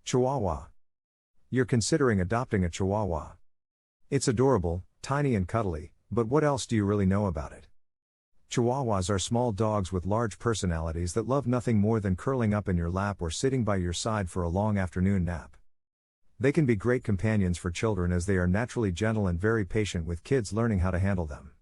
Chihuahua. You're considering adopting a Chihuahua. It's adorable, tiny and cuddly, but what else do you really know about it? Chihuahuas are small dogs with large personalities that love nothing more than curling up in your lap or sitting by your side for a long afternoon nap. They can be great companions for children as they are naturally gentle and very patient with kids learning how to handle them.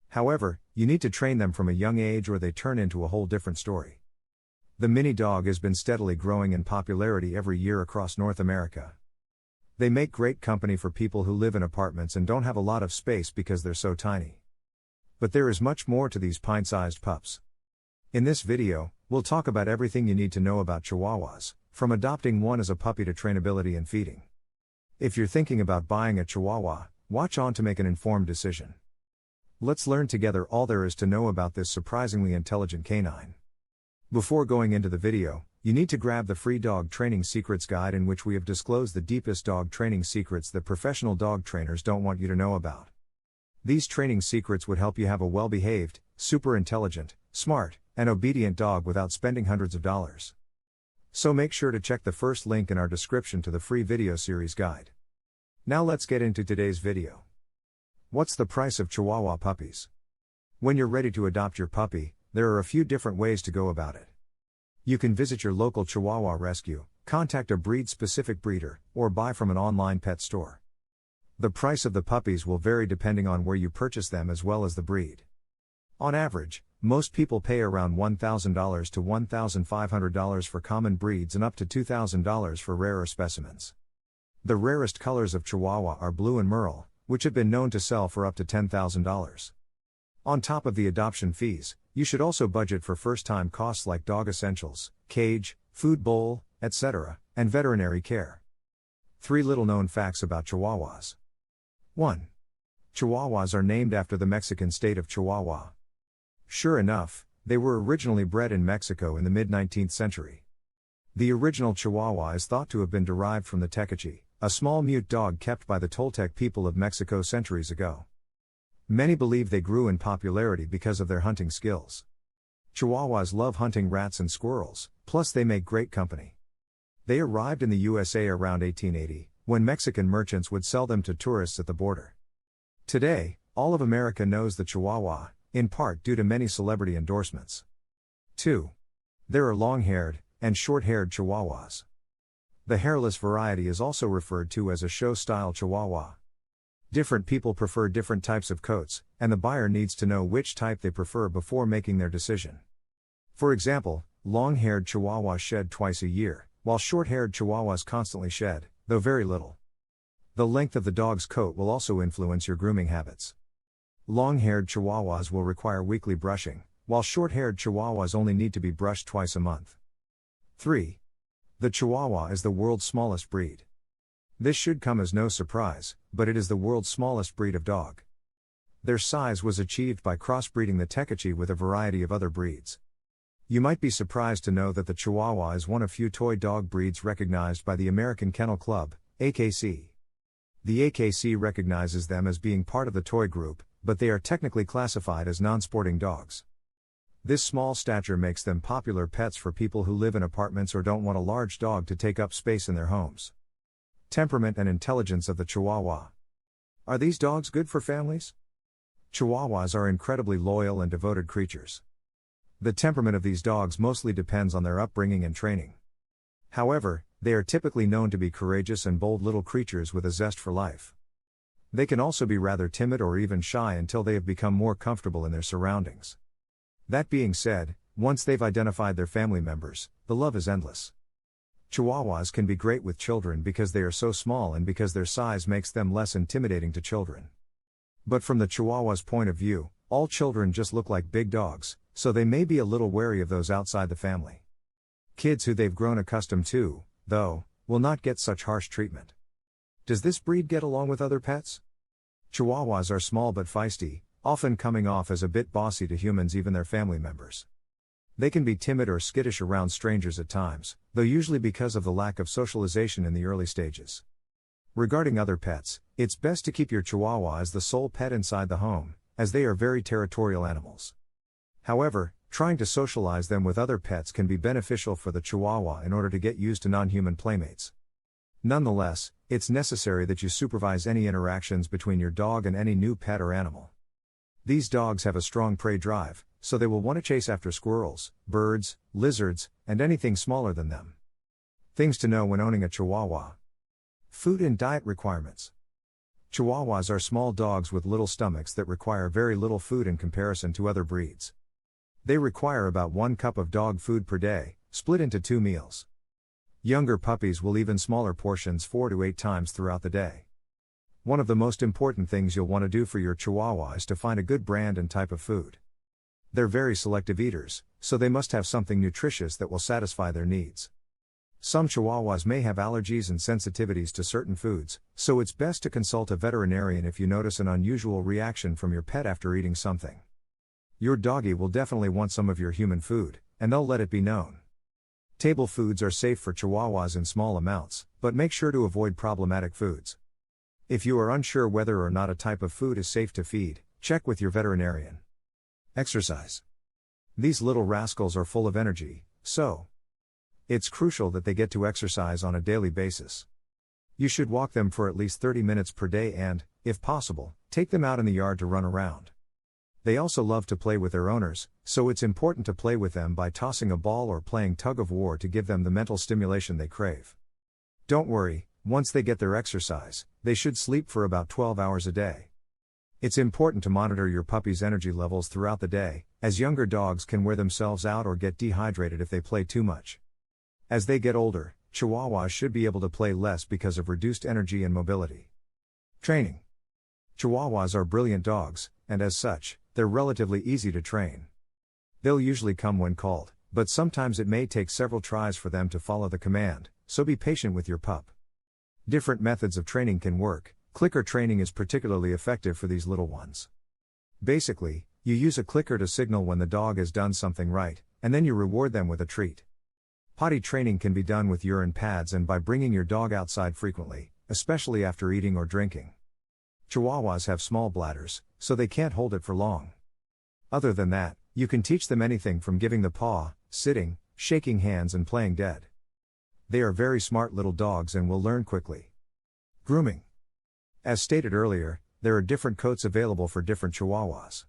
However, you need to train them from a young age or they turn into a whole different story. The mini dog has been steadily growing in popularity every year across North America. They make great company for people who live in apartments and don't have a lot of space because they're so tiny. But there is much more to these pint-sized pups. In this video, we'll talk about everything you need to know about Chihuahuas, from adopting one as a puppy to trainability and feeding. If you're thinking about buying a Chihuahua, watch on to make an informed decision. Let's learn together all there is to know about this surprisingly intelligent canine. Before going into the video, you need to grab the free Dog Training Secrets Guide in which we have disclosed the deepest dog training secrets that professional dog trainers don't want you to know about. These training secrets would help you have a well-behaved, super intelligent, smart, and obedient dog without spending hundreds of dollars. So make sure to check the first link in our description to the free video series guide. Now let's get into today's video. What's the price of Chihuahua puppies? When you're ready to adopt your puppy, there are a few different ways to go about it. You can visit your local Chihuahua rescue, contact a breed-specific breeder, or buy from an online pet store. The price of the puppies will vary depending on where you purchase them as well as the breed. On average, most people pay around $1,000 to $1,500 for common breeds and up to $2,000 for rarer specimens. The rarest colors of Chihuahua are blue and merle, which have been known to sell for up to $10,000. On top of the adoption fees, you should also budget for first-time costs like dog essentials, cage, food bowl, etc., and veterinary care. 3 little-known facts about Chihuahuas. 1. Chihuahuas are named after the Mexican state of Chihuahua. Sure enough, they were originally bred in Mexico in the mid-19th century. The original Chihuahua is thought to have been derived from the tecachi, a small mute dog kept by the Toltec people of Mexico centuries ago. Many believe they grew in popularity because of their hunting skills. Chihuahuas love hunting rats and squirrels, plus they make great company. They arrived in the USA around 1880, when Mexican merchants would sell them to tourists at the border. Today, all of America knows the Chihuahua, in part due to many celebrity endorsements. 2. There are long-haired and short-haired Chihuahuas. The hairless variety is also referred to as a show-style Chihuahua. Different people prefer different types of coats, and the buyer needs to know which type they prefer before making their decision. For example, long-haired Chihuahuas shed twice a year, while short-haired Chihuahuas constantly shed, though very little. The length of the dog's coat will also influence your grooming habits. Long-haired Chihuahuas will require weekly brushing, while short-haired Chihuahuas only need to be brushed twice a month. 3. The Chihuahua is the world's smallest breed. This should come as no surprise, but it is the world's smallest breed of dog. Their size was achieved by crossbreeding the tecachi with a variety of other breeds. You might be surprised to know that the Chihuahua is one of few toy dog breeds recognized by the American Kennel Club, AKC. The AKC recognizes them as being part of the toy group, but they are technically classified as non-sporting dogs. This small stature makes them popular pets for people who live in apartments or don't want a large dog to take up space in their homes. Temperament and intelligence of the Chihuahua. Are these dogs good for families? Chihuahuas are incredibly loyal and devoted creatures. The temperament of these dogs mostly depends on their upbringing and training. However, they are typically known to be courageous and bold little creatures with a zest for life. They can also be rather timid or even shy until they have become more comfortable in their surroundings. That being said, once they've identified their family members, the love is endless. Chihuahuas can be great with children because they are so small and because their size makes them less intimidating to children. But from the Chihuahua's point of view, all children just look like big dogs, so they may be a little wary of those outside the family. Kids who they've grown accustomed to, though, will not get such harsh treatment. Does this breed get along with other pets? Chihuahuas are small but feisty, often coming off as a bit bossy to humans, even their family members. They can be timid or skittish around strangers at times, though usually because of the lack of socialization in the early stages. Regarding other pets, it's best to keep your Chihuahua as the sole pet inside the home, as they are very territorial animals. However, Trying to socialize them with other pets can be beneficial for the Chihuahua in order to get used to non-human playmates. Nonetheless, it's necessary that you supervise any interactions between your dog and any new pet or animal. These dogs have a strong prey drive, so they will want to chase after squirrels, birds, lizards, and anything smaller than them. Things to know when owning a Chihuahua. Food and diet requirements. Chihuahuas are small dogs with little stomachs that require very little food in comparison to other breeds. They require about 1 cup of dog food per day, split into 2 meals. Younger puppies will even smaller portions 4 to 8 times throughout the day. One of the most important things you'll want to do for your Chihuahua is to find a good brand and type of food. They're very selective eaters, so they must have something nutritious that will satisfy their needs. Some Chihuahuas may have allergies and sensitivities to certain foods, so it's best to consult a veterinarian if you notice an unusual reaction from your pet after eating something. Your doggy will definitely want some of your human food, and they'll let it be known. Table foods are safe for Chihuahuas in small amounts, but make sure to avoid problematic foods. If you are unsure whether or not a type of food is safe to feed, check with your veterinarian. Exercise. These little rascals are full of energy, so it's crucial that they get to exercise on a daily basis. You should walk them for at least 30 minutes per day and, if possible, take them out in the yard to run around. They also love to play with their owners, so it's important to play with them by tossing a ball or playing tug of war to give them the mental stimulation they crave. Don't worry, once they get their exercise, they should sleep for about 12 hours a day. It's important to monitor your puppy's energy levels throughout the day, as younger dogs can wear themselves out or get dehydrated if they play too much. As they get older, Chihuahuas should be able to play less because of reduced energy and mobility. Training. Chihuahuas are brilliant dogs, and as such, they're relatively easy to train. They'll usually come when called, but sometimes it may take several tries for them to follow the command, so be patient with your pup. Different methods of training can work. Clicker training is particularly effective for these little ones. Basically, you use a clicker to signal when the dog has done something right, and then you reward them with a treat. Potty training can be done with urine pads and by bringing your dog outside frequently, especially after eating or drinking. Chihuahuas have small bladders, so they can't hold it for long. Other than that, you can teach them anything from giving the paw, sitting, shaking hands and playing dead. They are very smart little dogs and will learn quickly. Grooming. As stated earlier, there are different coats available for different Chihuahuas.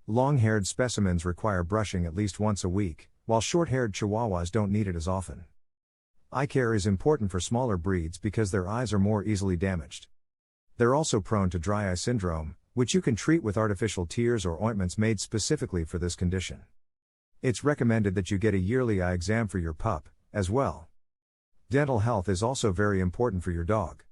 Long-haired specimens require brushing at least once a week, while short-haired Chihuahuas don't need it as often. Eye care is important for smaller breeds because their eyes are more easily damaged. They're also prone to dry eye syndrome, which you can treat with artificial tears or ointments made specifically for this condition. It's recommended that you get a yearly eye exam for your pup, as well. Dental health is also very important for your dog.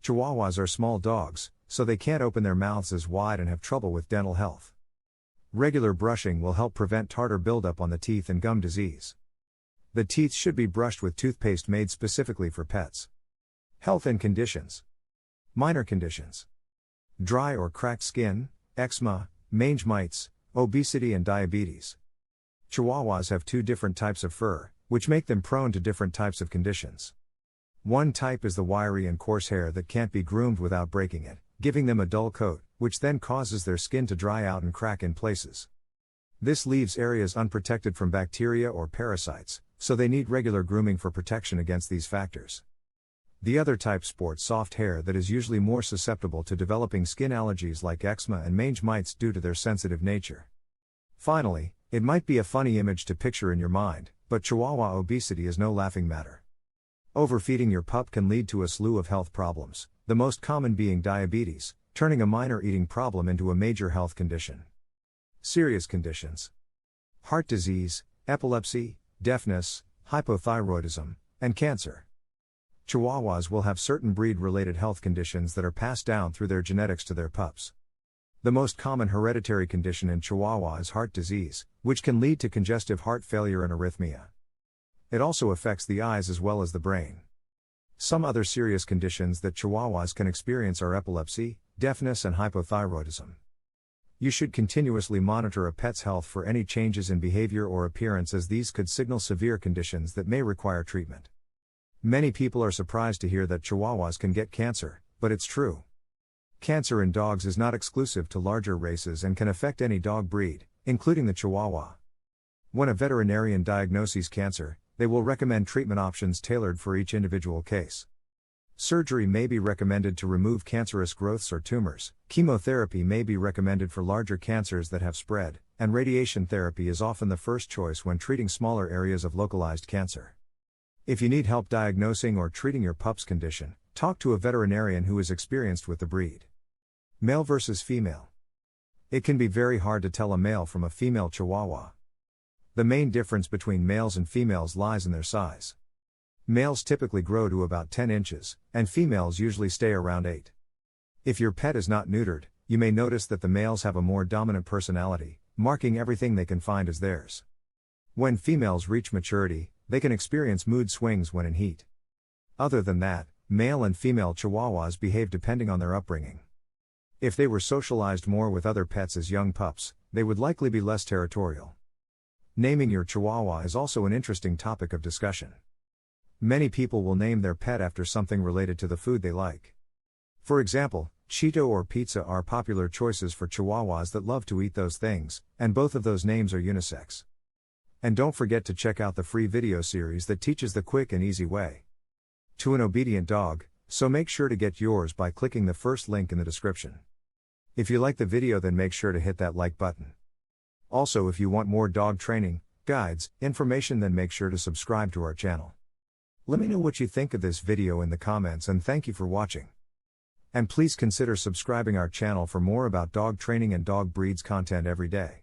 Chihuahuas are small dogs, so they can't open their mouths as wide and have trouble with dental health. Regular brushing will help prevent tartar buildup on the teeth and gum disease. The teeth should be brushed with toothpaste made specifically for pets. Health and conditions. Minor conditions. Dry or cracked skin, eczema, mange mites, obesity and diabetes. Chihuahuas have 2 different types of fur, which make them prone to different types of conditions. One type is the wiry and coarse hair that can't be groomed without breaking it, giving them a dull coat, which then causes their skin to dry out and crack in places. This leaves areas unprotected from bacteria or parasites, so they need regular grooming for protection against these factors. The other type sports soft hair that is usually more susceptible to developing skin allergies like eczema and mange mites due to their sensitive nature. Finally, it might be a funny image to picture in your mind, but Chihuahua obesity is no laughing matter. Overfeeding your pup can lead to a slew of health problems, the most common being diabetes, turning a minor eating problem into a major health condition. Serious conditions. Heart disease, epilepsy, deafness, hypothyroidism, and cancer. Chihuahuas will have certain breed-related health conditions that are passed down through their genetics to their pups. The most common hereditary condition in Chihuahua is heart disease, which can lead to congestive heart failure and arrhythmia. It also affects the eyes as well as the brain. Some other serious conditions that Chihuahuas can experience are epilepsy, deafness and hypothyroidism. You should continuously monitor a pet's health for any changes in behavior or appearance, as these could signal severe conditions that may require treatment. Many people are surprised to hear that Chihuahuas can get cancer, but it's true. Cancer in dogs is not exclusive to larger races and can affect any dog breed, including the Chihuahua. When a veterinarian diagnoses cancer, they will recommend treatment options tailored for each individual case. Surgery may be recommended to remove cancerous growths or tumors, chemotherapy may be recommended for larger cancers that have spread, and radiation therapy is often the first choice when treating smaller areas of localized cancer. If you need help diagnosing or treating your pup's condition, talk to a veterinarian who is experienced with the breed. Male versus female. It can be very hard to tell a male from a female Chihuahua. The main difference between males and females lies in their size. Males typically grow to about 10 inches, and females usually stay around 8. If your pet is not neutered, you may notice that the males have a more dominant personality, marking everything they can find as theirs. When females reach maturity, they can experience mood swings when in heat. Other than that, male and female Chihuahuas behave depending on their upbringing. If they were socialized more with other pets as young pups, they would likely be less territorial. Naming your Chihuahua is also an interesting topic of discussion. Many people will name their pet after something related to the food they like. For example, Cheeto or pizza are popular choices for Chihuahuas that love to eat those things, and both of those names are unisex. And don't forget to check out the free video series that teaches the quick and easy way to an obedient dog, so make sure to get yours by clicking the first link in the description. If you like the video, then make sure to hit that like button. Also, if you want more dog training, guides, information, then make sure to subscribe to our channel. Let me know what you think of this video in the comments, and thank you for watching. And please consider subscribing our channel for more about dog training and dog breeds content every day.